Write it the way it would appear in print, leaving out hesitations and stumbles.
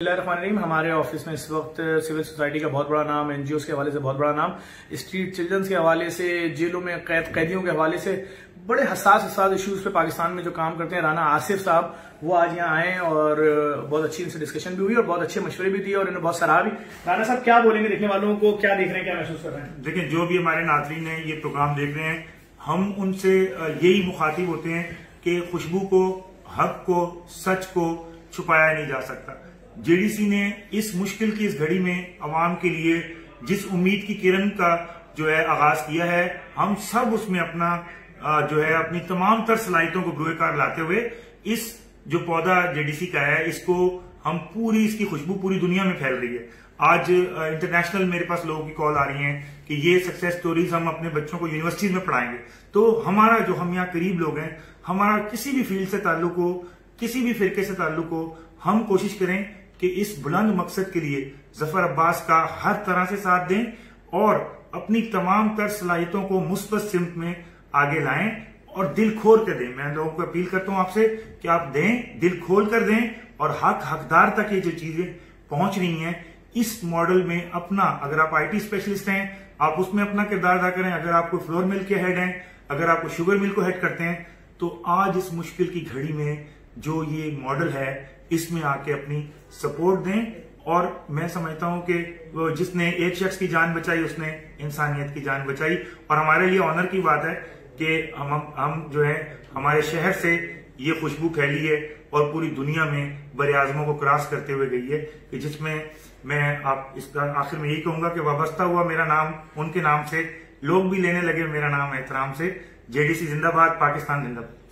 बिस्मिल्लाहिर्रहमानिर्रहीम। हमारे ऑफिस में इस वक्त सिविल सोसाइटी का बहुत बड़ा नाम, एनजीओ के हवाले से बहुत बड़ा नाम, स्ट्रीट चिल्ड्रंस के हवाले से, जेलों में कैदियों के हवाले से बड़े हसास इश्यूज पे पाकिस्तान में जो काम करते हैं, राना आसिफ साहब, वो आज यहाँ आए और बहुत अच्छी इनसे डिस्कशन भी हुई और बहुत अच्छे मशवरे भी दिए और इन्होंने बहुत सराहा भी। राना साहब क्या बोलेंगे देखने वालों को, क्या देख रहे हैं, क्या महसूस कर रहे हैं? देखिए, जो भी हमारे नाज़रीन हैं ये प्रोग्राम देख रहे हैं, हम उनसे यही मुखातिब होते हैं कि खुशबू को, हक को, सच को छुपाया नहीं जा सकता। जेडीसी ने इस मुश्किल की इस घड़ी में अवाम के लिए जिस उम्मीद की किरण का जो है आगाज किया है, हम सब उसमें अपना जो है अपनी तमाम तर सलाहियतों को बुरुकार लाते हुए इस जो पौधा जेडीसी का है, इसको हम पूरी इसकी खुशबू पूरी दुनिया में फैल रही है। आज इंटरनेशनल मेरे पास लोगों की कॉल आ रही है कि ये सक्सेस स्टोरीज हम अपने बच्चों को यूनिवर्सिटीज में पढ़ाएंगे। तो हमारा जो, हम यहाँ करीब लोग हैं, हमारा किसी भी फील्ड से ताल्लुक हो, किसी भी फिरके से ताल्लुक हो, हम कोशिश करें कि इस बुलंद मकसद के लिए जफर अब्बास का हर तरह से साथ दें और अपनी तमाम तर सलाहियतों को मुस्बत सिमत में आगे लाएं और दिल खोल कर दें। मैं लोगों को अपील करता हूं आपसे कि आप दें, दिल खोल कर दें और हकदार तक ये जो चीजें पहुंच रही हैं, इस मॉडल में अपना, अगर आप आईटी स्पेशलिस्ट हैं, आप उसमें अपना किरदार अदा करें। अगर आपको फ्लोर मिल के हेड हैं, अगर आपको शुगर मिल को हेड करते हैं, तो आज इस मुश्किल की घड़ी में जो ये मॉडल है, इसमें आके अपनी सपोर्ट दें। और मैं समझता हूं कि जिसने एक शख्स की जान बचाई, उसने इंसानियत की जान बचाई। और हमारे लिए ऑनर की बात है कि हम जो है, हमारे शहर से ये खुशबू फैली है और पूरी दुनिया में बड़े आजमों को क्रॉस करते हुए गई है, कि जिसमें मैं आप इसका आखिर में यही कहूंगा कि वाबस्ता हुआ मेरा नाम उनके नाम से, लोग भी लेने लगे मेरा नाम एहतराम से। जेडीसी जिंदाबाद, पाकिस्तान जिंदाबाद।